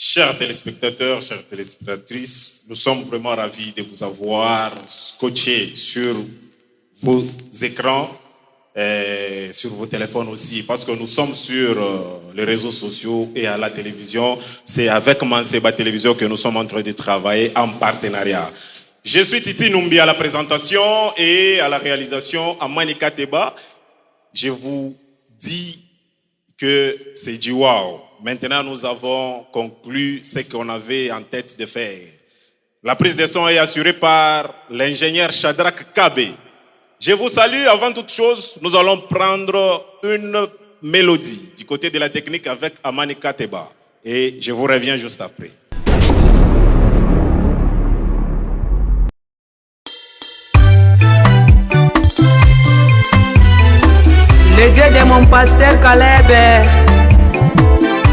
Chers téléspectateurs, chères téléspectatrices, nous sommes vraiment ravis de vous avoir scotché sur vos écrans, sur vos téléphones aussi, parce que nous sommes sur les réseaux sociaux et à la télévision. C'est avec Manseba Télévision que nous sommes en train de travailler en partenariat. Je suis Titi Numbi à la présentation et à la réalisation à Manika Teba. Je vous dis que c'est du wow. Maintenant, nous avons conclu ce qu'on avait en tête de faire. La prise de son est assurée par l'ingénieur Shadrach Kabe. Je vous salue. Avant toute chose, nous allons prendre une mélodie du côté de la technique avec Amani Kateba. Et je vous reviens juste après. Le Dieu de mon pasteur Caleb,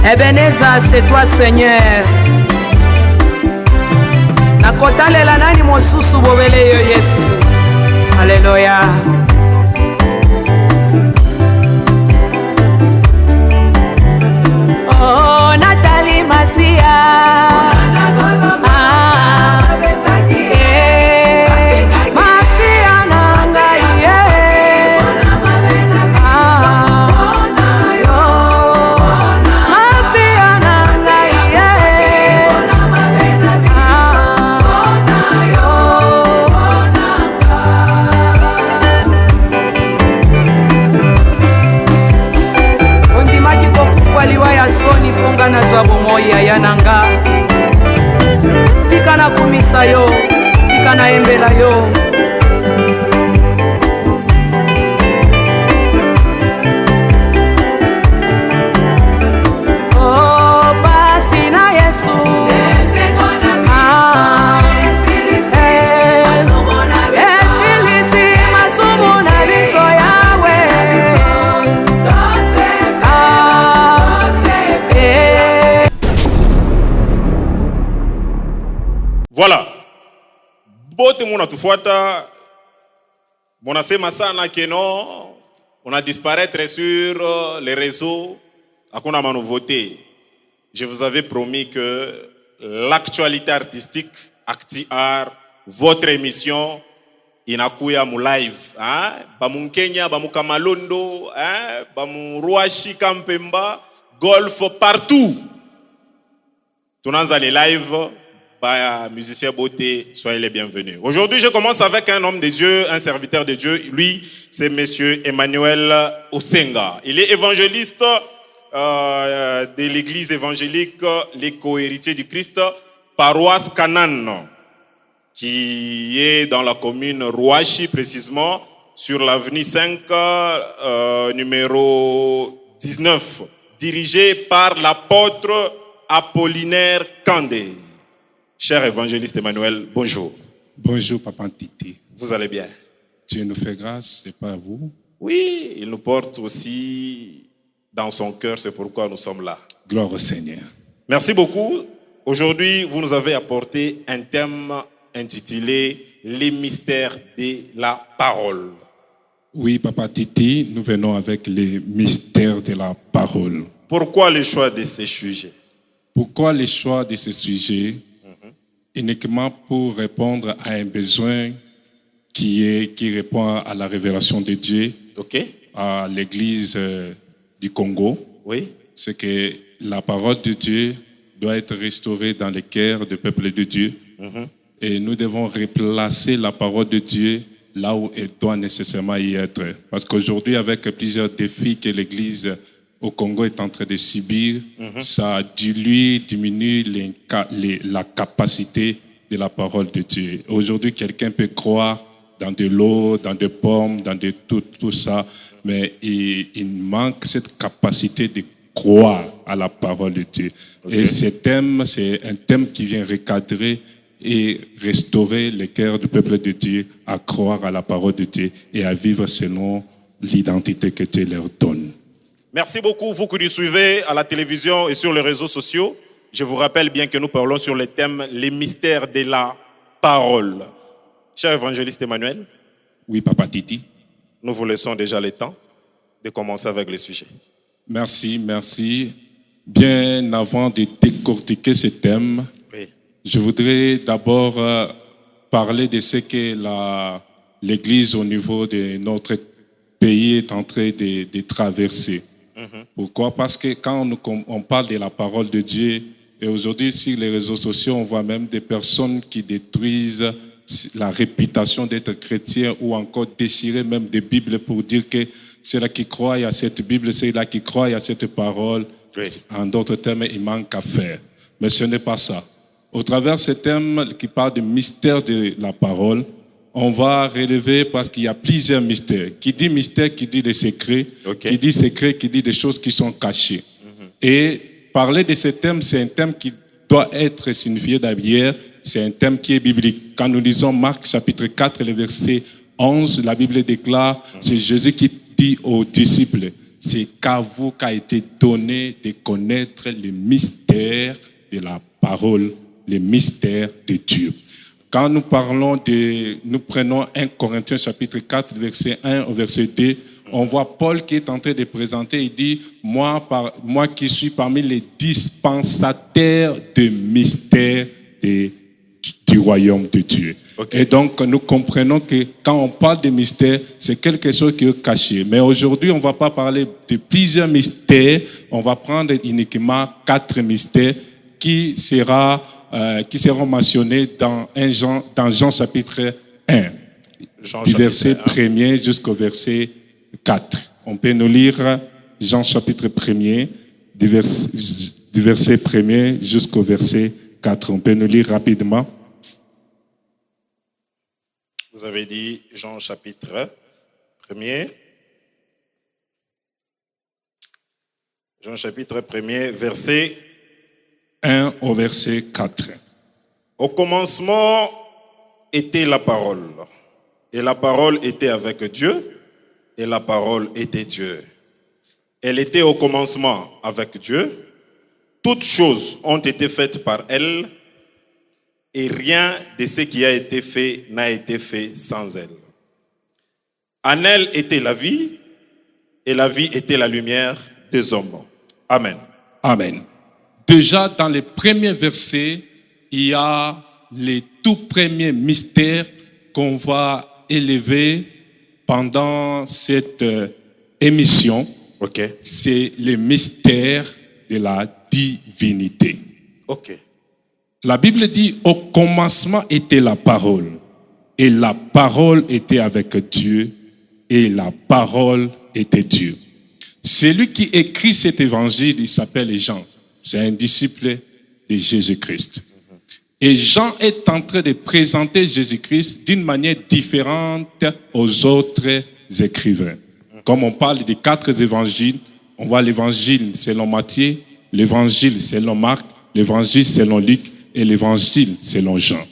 Ebenezer, c'est toi Seigneur. Nakotalela nani mosusu bobele yo Yesu. Alléluia. Oh Nathalie Masia. Nazwa bomoya yananga tika na kumisa yo tika na embela yo oh basi na Yesu Voilà. Bote muna tufuata. Monasema sana que non, on a disparaître sur les réseaux. Hakuna ma nouveauté. Je vous avais promis que l'actualité artistique, Acti Art, votre émission, inakuya mu live. Bamu Kenya, bamu Kamalondo, bamu Ruashi, Kampemba, golf partout. Tunanza les live. Musicien beauté, soyez les bienvenus. Aujourd'hui, je commence avec un homme de Dieu, un serviteur de Dieu. Lui, c'est monsieur Emmanuel Osenga. Il est évangéliste de l'église évangélique Les Co-héritiers du Christ, paroisse Canaan, qui est dans la commune Rouachi, précisément, sur l'avenue 5, numéro 19, dirigé par l'apôtre Apollinaire Kandé. Cher évangéliste Emmanuel, bonjour. Bonjour, Papa Titi. Vous allez bien? Dieu nous fait grâce, c'est pas vous? Oui, il nous porte aussi dans son cœur, c'est pourquoi nous sommes là. Gloire au Seigneur. Merci beaucoup. Aujourd'hui, vous nous avez apporté un thème intitulé « Les mystères de la parole ». Oui, Papa Titi, nous venons avec les mystères de la parole. Pourquoi le choix de ces sujets? Pourquoi le choix de ces sujets? Uniquement pour répondre à un besoin qui répond à la révélation de Dieu, à l'église du Congo. Oui. C'est que la parole de Dieu doit être restaurée dans les cœurs du peuple de Dieu. Et nous devons replacer la parole de Dieu là où elle doit nécessairement y être. Parce qu'aujourd'hui, avec plusieurs défis que l'église au Congo est en train de subir, ça diminue la capacité de la parole de Dieu. Aujourd'hui, quelqu'un peut croire dans de l'eau, dans des pommes, dans de tout ça, mais il manque cette capacité de croire à la parole de Dieu. Et ce thème, c'est un thème qui vient recadrer et restaurer le cœur du peuple de Dieu à croire à la parole de Dieu et à vivre selon l'identité que Dieu leur donne. Merci beaucoup, vous qui nous suivez à la télévision et sur les réseaux sociaux. Je vous rappelle bien que nous parlons sur le thème « Les mystères de la parole ». Cher évangéliste Emmanuel. Oui, Papa Titi. Nous vous laissons déjà le temps de commencer avec le sujet. Merci. bien avant de décortiquer ce thème, Oui. je voudrais d'abord parler de ce que l'Église au niveau de notre pays est en train de traverser. Pourquoi? Parce que quand on parle de la parole de Dieu, et aujourd'hui sur les réseaux sociaux, on voit même des personnes qui détruisent la réputation d'être chrétien ou encore déchirer même des Bibles pour dire que c'est là qui croit à cette Bible, c'est là qui croit à cette parole. Oui. En d'autres termes, il manque à faire. Mais ce n'est pas ça. Au travers de ce thème qui parle du mystère de la parole, on va relever parce qu'il y a plusieurs mystères. Qui dit mystère, qui dit des secrets. Okay. Qui dit secret, qui dit des choses qui sont cachées. Et parler de ce thème, c'est un thème qui doit être signifié d'abord. C'est un thème qui est biblique. Quand nous lisons Marc chapitre 4, le verset 11, la Bible déclare, c'est Jésus qui dit aux disciples, c'est qu'à vous qu'a été donné de connaître les mystères de la parole, les mystères de Dieu. Quand nous prenons 1 Corinthiens chapitre 4, verset 1 au verset 2, on voit Paul qui est en train de présenter, il dit, moi qui suis parmi les dispensateurs de mystères du royaume de Dieu. Okay. Et donc, nous comprenons que quand on parle de mystères, c'est quelque chose qui est caché. Mais aujourd'hui, on ne va pas parler de plusieurs mystères, on va prendre uniquement 4 mystères qui seront mentionnés dans Jean chapitre 1, du verset 1 jusqu'au verset 4. On peut nous lire Jean chapitre 1, du verset 1 jusqu'au verset 4. On peut nous lire rapidement. Vous avez dit Jean chapitre 1. Jean chapitre 1, verset 1 au verset 4. Au commencement était la parole, et la parole était avec Dieu, et la parole était Dieu. Elle était au commencement avec Dieu. Toutes choses ont été faites par elle, et rien de ce qui a été fait n'a été fait sans elle. En elle était la vie, et la vie était la lumière des hommes. Amen. Amen. Déjà, dans les premiers versets, il y a les tout premiers mystères qu'on va élever pendant cette émission. Okay. C'est le mystère de la divinité. Okay. La Bible dit, au commencement était la parole, et la parole était avec Dieu, et la parole était Dieu. Celui qui écrit cet évangile, il s'appelle Jean. C'est un disciple de Jésus-Christ. Et Jean est en train de présenter Jésus-Christ d'une manière différente aux autres écrivains. Comme on parle des 4 évangiles, on voit l'évangile selon Matthieu, l'évangile selon Marc, l'évangile selon Luc et l'évangile selon Jean.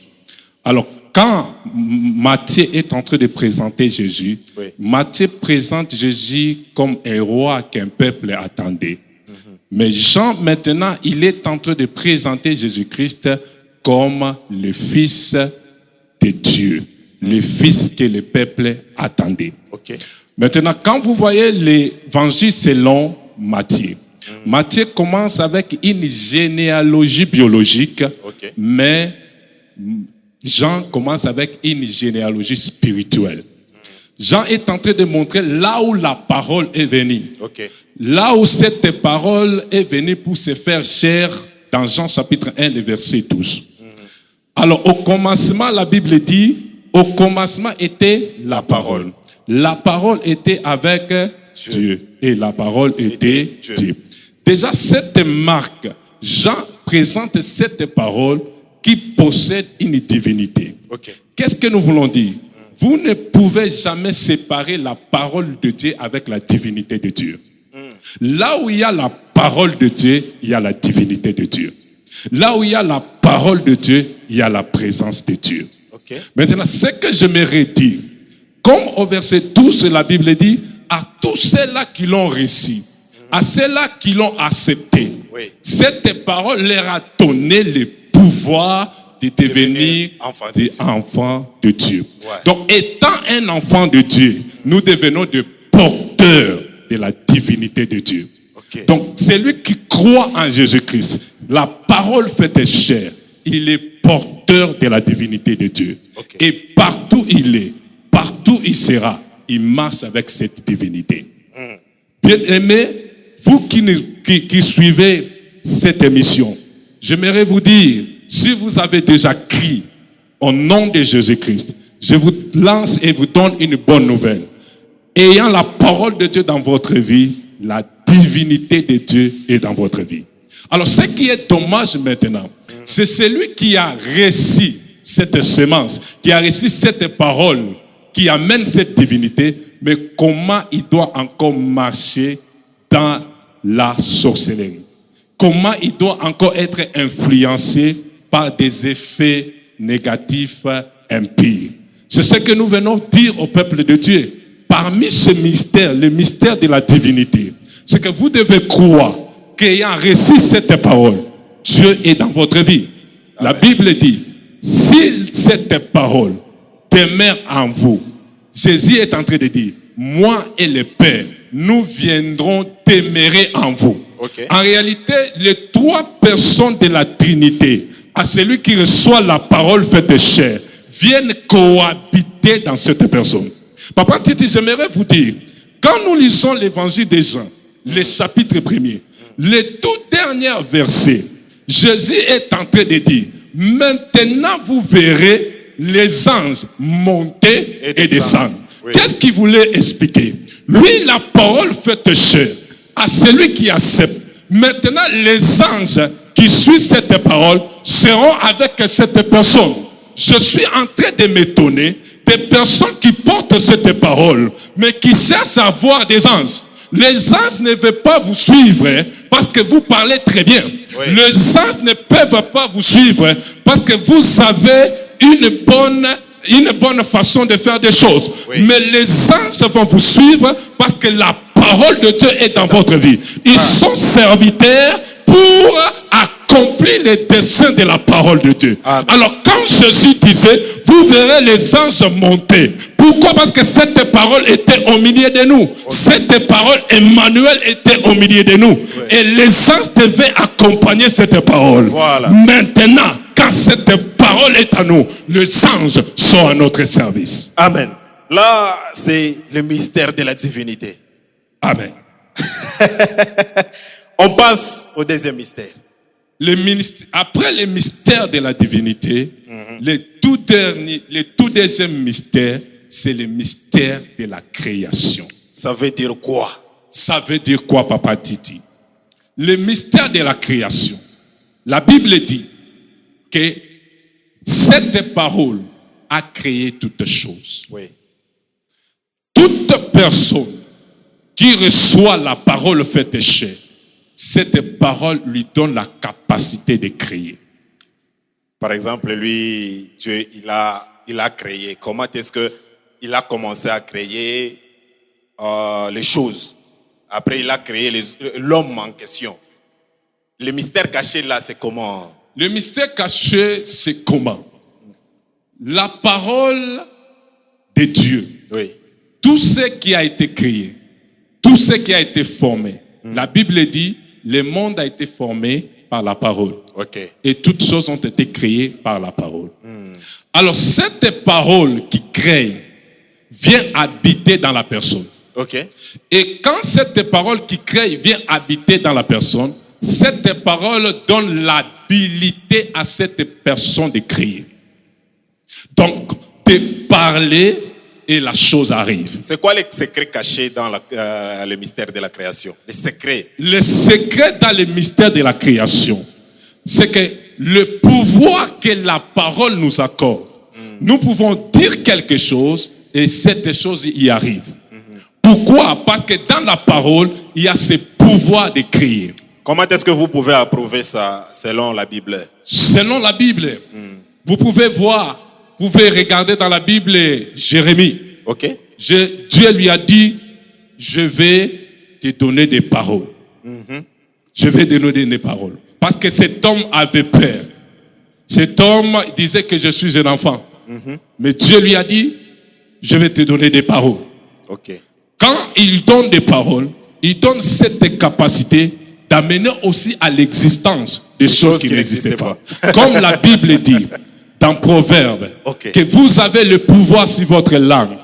Alors, quand Matthieu est en train de présenter Jésus, oui. Matthieu présente Jésus comme un roi qu'un peuple attendait. Mais Jean, maintenant, il est en train de présenter Jésus-Christ comme le Fils de Dieu, le Fils que le peuple attendait. Okay. Maintenant, quand vous voyez l'évangile selon Matthieu, Matthieu commence avec une généalogie biologique, okay. Mais Jean commence avec une généalogie spirituelle. Jean est en train de montrer là où la parole est venue. Okay. Là où cette parole est venue pour se faire chair dans Jean chapitre 1, le verset 12. Alors, au commencement, la Bible dit, au commencement était la parole. La parole était avec Dieu. Et la parole était Dieu. Déjà, cette marque, Jean présente cette parole qui possède une divinité. Okay. Qu'est-ce que nous voulons dire? Vous ne pouvez jamais séparer la parole de Dieu avec la divinité de Dieu. Là où il y a la parole de Dieu, il y a la divinité de Dieu. Là où il y a la parole de Dieu, il y a la présence de Dieu. Okay. Maintenant, ce que j'aimerais dire, comme au verset 12, la Bible dit, à tous ceux-là qui l'ont reçu, à ceux-là qui l'ont accepté, oui. Cette parole leur a donné le pouvoir de devenir des enfants de Dieu. Ouais. Donc, étant un enfant de Dieu, nous devenons des porteurs de la divinité de Dieu. Okay. Ok. Donc, c'est lui qui croit en Jésus-Christ. La parole faite chair. Il est porteur de la divinité de Dieu. Ok. Et partout il est, partout il sera, il marche avec cette divinité. Bien-aimés, vous qui suivez cette émission, j'aimerais vous dire, si vous avez déjà crié au nom de Jésus-Christ, je vous lance et vous donne une bonne nouvelle. Ayant la parole de Dieu dans votre vie, la divinité de Dieu est dans votre vie. Alors, ce qui est dommage maintenant, c'est celui qui a reçu cette semence, qui a reçu cette parole, qui amène cette divinité, mais comment il doit encore marcher dans la sorcellerie? Comment il doit encore être influencé par des effets négatifs impurs? C'est ce que nous venons dire au peuple de Dieu. Parmi ce mystère, le mystère de la divinité, c'est que vous devez croire qu'ayant reçu cette parole, Dieu est dans votre vie. La Bible dit, si cette parole demeure en vous, Jésus est en train de dire, moi et le Père, nous viendrons demeurer en vous. Ok. En réalité, les trois personnes de la Trinité, à celui qui reçoit la parole faite chair, viennent cohabiter dans cette personne. Papa Titi, j'aimerais vous dire, quand nous lisons l'évangile de Jean, le chapitre 1er, le tout dernier verset, Jésus est en train de dire, maintenant vous verrez les anges monter et descendre. Oui. Qu'est-ce qu'il voulait expliquer? Lui, la parole faite chair, à celui qui accepte. Maintenant, les anges qui suivent cette parole seront avec cette personne. Je suis en train de m'étonner des personnes qui portent cette parole, mais qui cherchent à voir des anges. Les anges ne veulent pas vous suivre parce que vous parlez très bien. Oui. Les anges ne peuvent pas vous suivre parce que vous avez une bonne façon de faire des choses. Oui. Mais les anges vont vous suivre parce que la parole de Dieu est dans votre vie. Ils sont serviteurs pour accomplir les desseins de la parole de Dieu. Amen. Alors quand Jésus disait, vous verrez les anges monter. Pourquoi? Parce que cette parole était au milieu de nous. Cette parole, Emmanuel, était au milieu de nous. Et les anges devaient accompagner cette parole. Voilà. Maintenant, quand cette parole est à nous, les anges sont à notre service. Amen. Là, c'est le mystère de la divinité. Amen. On passe au deuxième mystère. Après le mystère de la divinité, le tout deuxième mystère, c'est le mystère de la création. Ça veut dire quoi? Ça veut dire quoi, Papa Titi? Le mystère de la création. La Bible dit que cette parole a créé toutes choses. Oui. Toute personne qui reçoit la parole faite chair, cette parole lui donne la capacité de créer. Par exemple, lui, Dieu, il a créé. Comment est-ce qu'il a commencé à créer les choses? Après, il a créé l'homme en question. Le mystère caché là, c'est comment? Le mystère caché, c'est comment? La parole de Dieu, Oui. tout ce qui a été créé, tout ce qui a été formé, la Bible dit, le monde a été formé par la parole. Ok. Et toutes choses ont été créées par la parole. Alors, cette parole qui crée vient habiter dans la personne. Ok. Et quand cette parole qui crée vient habiter dans la personne, cette parole donne l'habilité à cette personne de créer. Donc, de parler et la chose arrive. C'est quoi les secrets cachés dans le mystère de la création? Les secrets. Le secret dans le mystère de la création, c'est que le pouvoir que la parole nous accorde, nous pouvons dire quelque chose et cette chose y arrive. Pourquoi? Parce que dans la parole, il y a ce pouvoir de créer. Comment est-ce que vous pouvez approuver ça selon la Bible? Selon la Bible, vous pouvez voir, vous pouvez regarder dans la Bible Jérémie. Ok. Dieu lui a dit, je vais te donner des paroles. Je vais te donner des paroles. Parce que cet homme avait peur. Cet homme disait que je suis un enfant. Mais Dieu lui a dit, je vais te donner des paroles. Ok. Quand il donne des paroles, il donne cette capacité d'amener aussi à l'existence des choses qui n'existaient pas. Comme la Bible dit dans Proverbes, que vous avez le pouvoir sur votre langue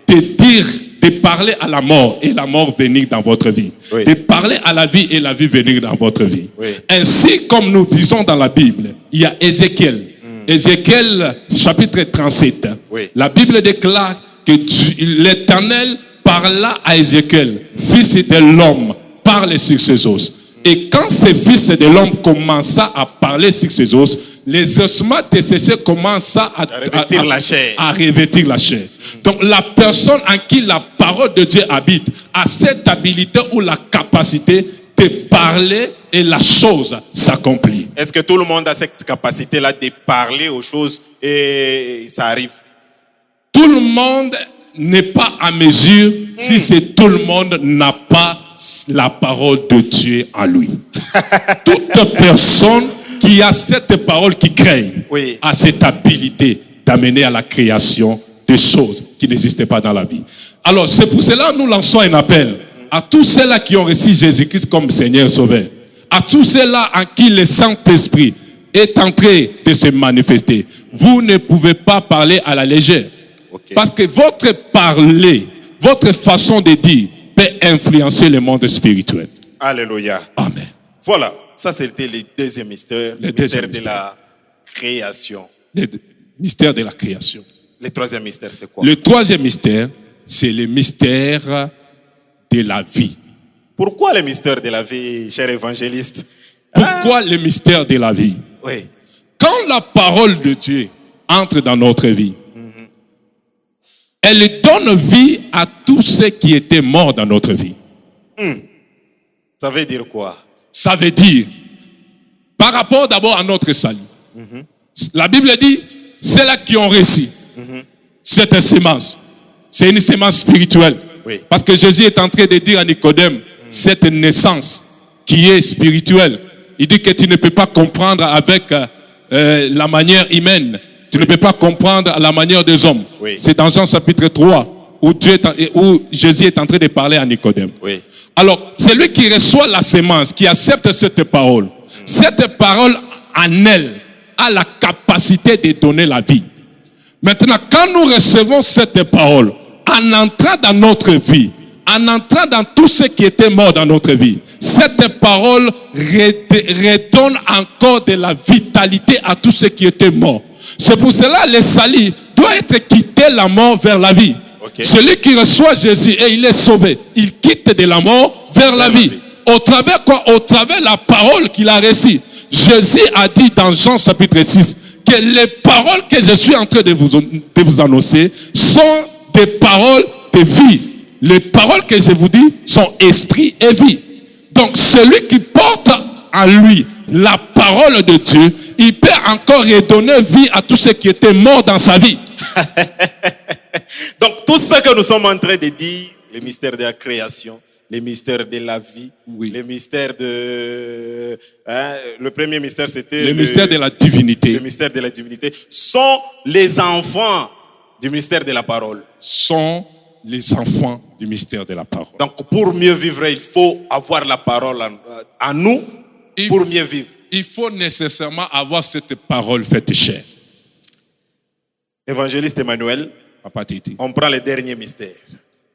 de dire, de parler à la mort et la mort venir dans votre vie. De parler à la vie et la vie venir dans votre vie. Ainsi comme nous disons dans la Bible, il y a Ézéchiel. Ézéchiel chapitre 37. La Bible déclare que l'Éternel parla à Ézéchiel, fils de l'homme, parle sur ses os. Et quand ce fils de l'homme commença à parler sur ses os, les ossements desséchés commencent à revêtir la chair. Donc la personne en qui la parole de Dieu habite a cette habilité ou la capacité de parler et la chose s'accomplit. Est-ce que tout le monde a cette capacité-là de parler aux choses et ça arrive? Tout le monde n'est pas à mesure si c'est tout le monde n'a pas la parole de Dieu en lui. Toute personne qui a cette parole qui crée a cette habilité d'amener à la création des choses qui n'existaient pas dans la vie. Alors c'est pour cela que nous lançons un appel à tous ceux-là qui ont reçu Jésus-Christ comme Seigneur Sauveur, à tous ceux-là en qui le Saint-Esprit est en train de se manifester. Vous ne pouvez pas parler à la légère. Parce que votre parler, votre façon de dire peut influencer le monde spirituel. Alléluia. Amen. Voilà, ça c'était le deuxième mystère, le mystère de la création. Le mystère de la création. Le troisième mystère, c'est quoi? Le troisième mystère, c'est le mystère de la vie. Pourquoi le mystère de la vie, cher évangéliste? Pourquoi le mystère de la vie? Quand la parole de Dieu entre dans notre vie, elle donne vie à tous ceux qui étaient morts dans notre vie. Ça veut dire quoi? Ça veut dire, par rapport d'abord à notre salut, la Bible dit, c'est là qui ont reçu cette sémence. C'est une sémence spirituelle. Parce que Jésus est en train de dire à Nicodème, cette naissance qui est spirituelle, il dit que tu ne peux pas comprendre avec la manière humaine. Tu ne peux pas comprendre à la manière des hommes. C'est dans Jean chapitre 3 où Jésus est en train de parler à Nicodème. Alors, c'est lui qui reçoit la sémence, qui accepte cette parole. Cette parole en elle a la capacité de donner la vie. Maintenant, quand nous recevons cette parole, en entrant dans notre vie, en entrant dans tout ce qui était mort dans notre vie, cette parole redonne encore de la vitalité à tout ce qui était mort. C'est pour cela que le salut doit être quitté la mort vers la vie. Celui qui reçoit Jésus et il est sauvé, il quitte de la mort vers la vie. Au travers quoi? Au travers la parole qu'il a reçue. Jésus a dit dans Jean chapitre 6 que les paroles que je suis en train de vous annoncer sont des paroles de vie. Les paroles que je vous dis sont esprit et vie. Donc celui qui porte en lui la parole de Dieu, il peut encore redonner vie à tout ce qui était mort dans sa vie. Donc tout ce que nous sommes en train de dire, le mystère de la création, le mystère de la vie, le mystère de... le premier mystère c'était... Le mystère de la divinité. Le mystère de la divinité sont les enfants du mystère de la parole. Sont les enfants du mystère de la parole. Donc pour mieux vivre, il faut avoir la parole en nous pour mieux vivre. Il faut nécessairement avoir cette parole faite chair. Évangéliste Emmanuel, Papa Titi. On prend le dernier mystère.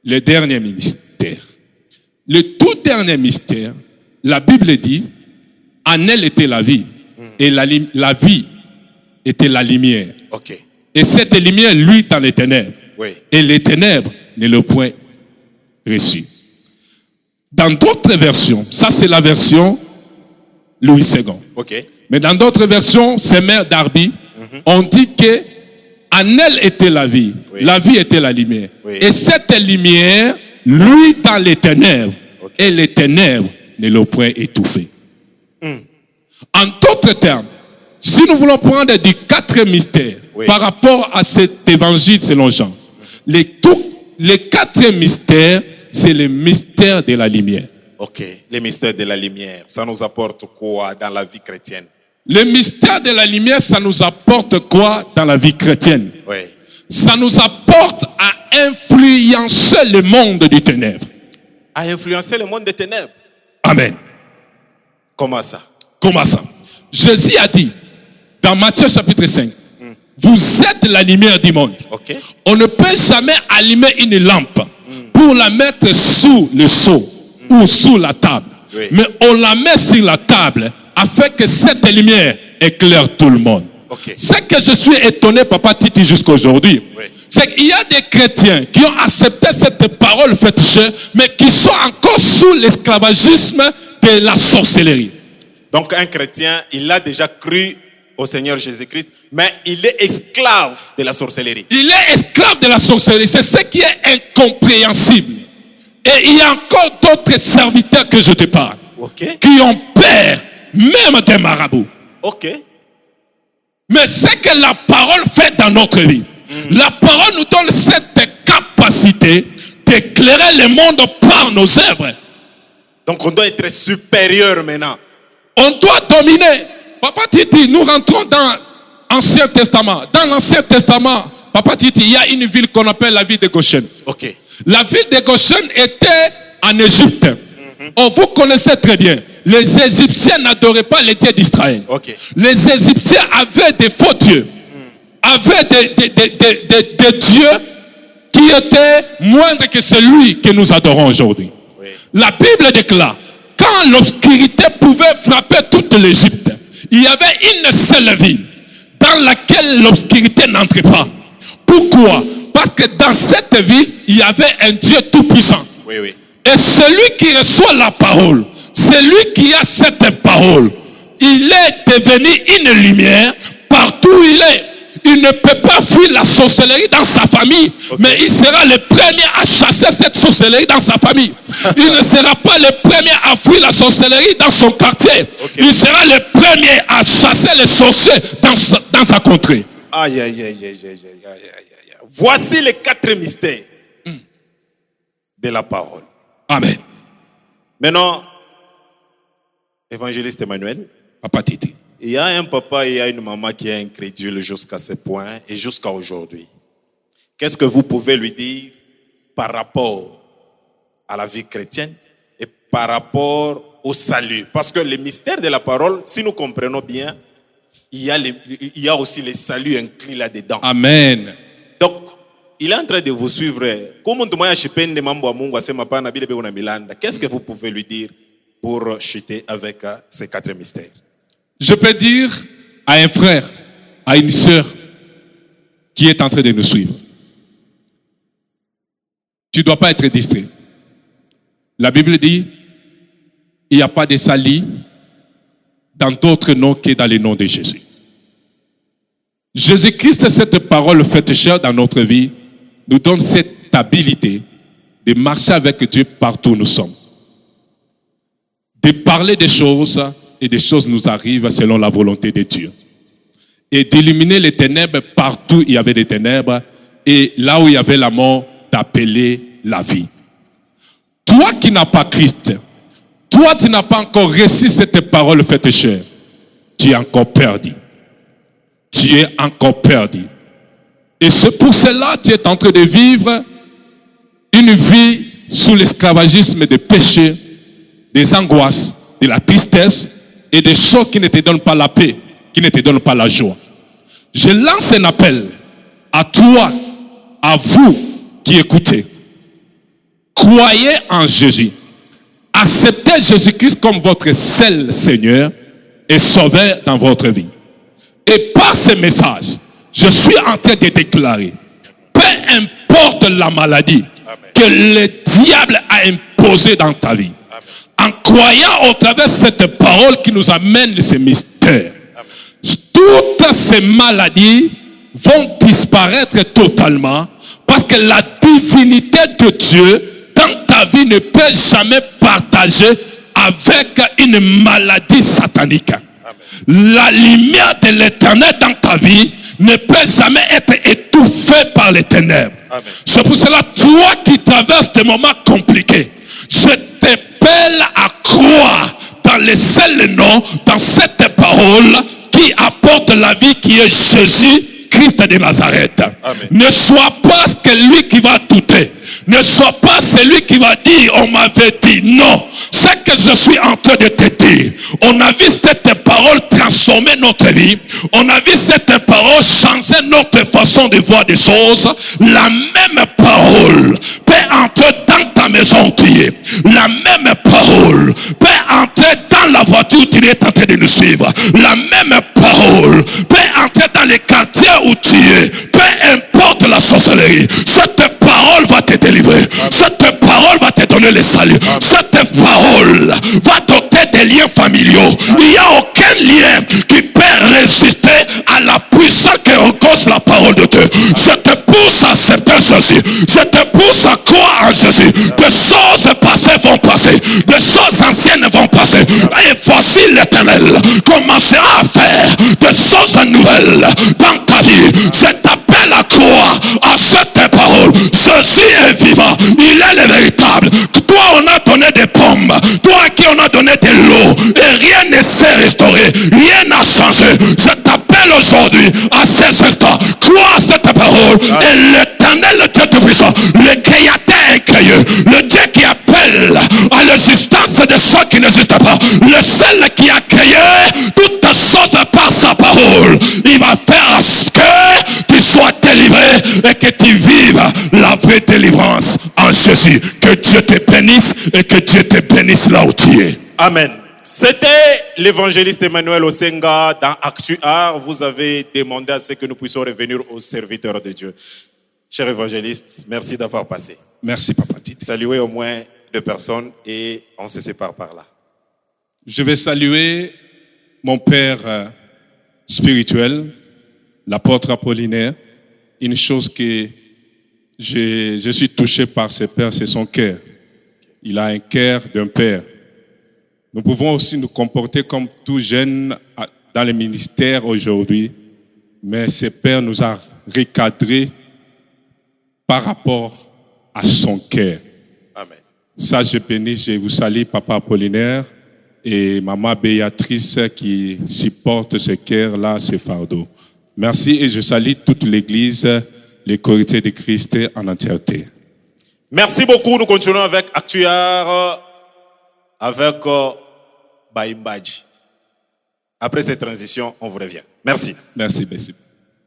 Le dernier mystère. Le tout dernier mystère, la Bible dit, en elle était la vie. Et la vie était la lumière. Et cette lumière, lui, dans les ténèbres. Et les ténèbres ne l'ont point reçu. Dans d'autres versions, ça c'est la version Louis II. Mais dans d'autres versions, c'est Mère Darby, on dit que en elle était la vie était la lumière. Et cette lumière, lui dans les ténèbres, et les ténèbres ne l'ont point étouffé. En d'autres termes, si nous voulons prendre du quatrième mystère par rapport à cet évangile selon Jean, les quatrième mystère, c'est le mystère de la lumière. Le mystère de la lumière, ça nous apporte quoi dans la vie chrétienne? Le mystère de la lumière, ça nous apporte quoi dans la vie chrétienne? Ça nous apporte à influencer le monde du ténèbre. a influencé le monde des ténèbres. Amen. Comment ça? Comment ça? Jésus a dit dans Matthieu chapitre 5, vous êtes la lumière du monde. Ok. On ne peut jamais allumer une lampe pour la mettre sous le seau ou sous la table. Oui. Mais on la met sur la table afin que cette lumière éclaire tout le monde. Ok. Ce que je suis étonné, Papa Titi, jusqu'à aujourd'hui, Oui. c'est qu'il y a des chrétiens qui ont accepté cette parole fétiche, mais qui sont encore sous l'esclavagisme de la sorcellerie. Donc un chrétien, il a déjà cru au Seigneur Jésus-Christ, mais il est esclave de la sorcellerie. Il est esclave de la sorcellerie. C'est ce qui est incompréhensible. Et il y a encore d'autres serviteurs que je te parle, Ok. qui ont peur même des marabouts. Ok. Mais c'est que la parole fait dans notre vie. La parole nous donne cette capacité d'éclairer le monde par nos œuvres. Donc on doit être supérieur maintenant. On doit dominer. Papa Titi, nous rentrons dans l'Ancien Testament. Dans l'Ancien Testament, Papa Titi, il y a une ville qu'on appelle la ville de Goshen. Ok. La ville de Goshen était en Égypte. Oh, vous connaissez très bien. Les Égyptiens n'adoraient pas les dieux d'Israël. Ok. Les Égyptiens avaient des faux dieux. Avaient des dieux qui étaient moindres que celui que nous adorons aujourd'hui. Oui. La Bible déclare, quand l'obscurité pouvait frapper toute l'Égypte, il y avait une seule ville dans laquelle l'obscurité n'entrait pas. Pourquoi? Parce que dans cette ville, il y avait un Dieu tout-puissant. Oui, oui. Et celui qui reçoit la parole, celui qui a cette parole, il est devenu une lumière partout où il est. Il ne peut pas fuir la sorcellerie dans sa famille, mais il sera le premier à chasser cette sorcellerie dans sa famille. Il ne sera pas le premier à fuir la sorcellerie dans son quartier. Il sera le premier à chasser les sorciers dans sa contrée. Aïe, aïe, aïe, aïe, aïe, aïe, aïe, aïe. Voici les 4 mystères de la parole. Amen. Maintenant, évangéliste Emmanuel, Papa Titi. il y a un papa et il y a une maman qui est incrédule jusqu'à ce point et jusqu'à aujourd'hui. Qu'est-ce que vous pouvez lui dire par rapport à la vie chrétienne et par rapport au salut? Parce que le mystère de la parole, si nous comprenons bien, il y a aussi le salut inclus là-dedans. Amen. Donc, il est en train de vous suivre. Qu'est-ce que vous pouvez lui dire pour chuter avec ces 4 mystères? Je peux dire à un frère, à une sœur qui est en train de nous suivre, tu ne dois pas être distrait. La Bible dit, il n'y a pas de salut dans d'autres noms que dans le nom de Jésus. Jésus-Christ, cette parole faite chair dans notre vie, nous donne cette habilité de marcher avec Dieu partout où nous sommes. De parler des choses et des choses nous arrivent selon la volonté de Dieu. Et d'illuminer les ténèbres partout où il y avait des ténèbres et là où il y avait la mort, d'appeler la vie. Toi qui n'as pas Christ, toi qui n'as pas encore reçu cette parole faite chair, tu es encore perdu. Tu es encore perdu. Et c'est pour cela que tu es en train de vivre une vie sous l'esclavagisme des péchés, des angoisses, de la tristesse et des choses qui ne te donnent pas la paix, qui ne te donnent pas la joie. Je lance un appel à toi, à vous qui écoutez. Croyez en Jésus. Acceptez Jésus-Christ comme votre seul Seigneur et Sauveur dans votre vie. Et par ce message, je suis en train de déclarer, peu importe la maladie que le diable a imposée dans ta vie, en croyant au travers de cette parole qui nous amène ces mystères, toutes ces maladies vont disparaître totalement parce que la divinité de Dieu dans ta vie ne peut jamais partager avec une maladie satanique. La lumière de l'éternel dans ta vie ne peut jamais être étouffée par les ténèbres. C'est pour cela, toi qui traverses des moments compliqués, je t'appelle à croire dans le seul nom, dans cette parole qui apporte la vie, qui est Jésus Christ de Nazareth. Amen. Ne sois pas celui qui va douter. Ne sois pas celui qui va dire, on m'avait dit. Non, ce que je suis en train de te dire, on a vu cette parole transformer notre vie. On a vu cette parole changer notre façon de voir des choses. La même parole peut entrer dans ta maison où tu es. La même parole peut entrer dans la voiture où tu es en train de nous suivre. La même parole peut entrer dans les quartiers où tu es. Peu importe la sorcellerie, cette parole va te délivrer. Cette parole va te donner le salut. Cette parole va doter des liens familiaux. Il n'y a aucun lien qui peut résister à la puissance que rencontre la parole de Dieu. Je te pousse à accepter Jésus. Je te pousse à croire en Jésus. Des choses passées vont passer. Des choses anciennes vont passer. Et voici l'Éternel commencera à faire des choses nouvelles dans ta vie. Je t'appelle à croire à cette parole. Jésus est vivant. Il est le véritable. Toi, on a donné des pommes. Toi, à qui on a donné de l'eau. Et rien ne s'est restauré. Rien n'a changé. Je t'appelle aujourd'hui à ces instants. Crois à cette parole. Et l'Éternel, le Dieu Tout-Puissant, le Créateur incréé, le Dieu qui appelle à l'existence de ceux qui n'existent pas, le seul qui a créé toutes choses par sa parole, il va faire à ce que tu sois délivré et que tu vives la vraie délivrance en Jésus. Que Dieu te bénisse et que Dieu te bénisse là où tu es. Amen. C'était l'évangéliste Emmanuel Osenga dans Actu Art. Vous avez demandé à ce que nous puissions revenir aux serviteurs de Dieu. Cher évangéliste, merci d'avoir passé. Merci, Papa Tite. Saluez au moins 2 personnes et on se sépare par là. Je vais saluer mon père spirituel, l'apôtre Apollinaire. Une chose que je suis touché par ce père, c'est son cœur. Il a un cœur d'un père. Nous pouvons aussi nous comporter comme tout jeune dans le ministère aujourd'hui, mais ce père nous a recadrés par rapport à son cœur. Amen. Ça, je bénis, je vous salue, Papa Apollinaire et Maman Béatrice qui supporte ce cœur-là, ce fardeau. Merci et je salue toute l'Église, les Corité de Christ en entièreté. Merci beaucoup. Nous continuons avec Actuar, avec Baïmbadji. Après cette transition, on vous revient. Merci. Merci.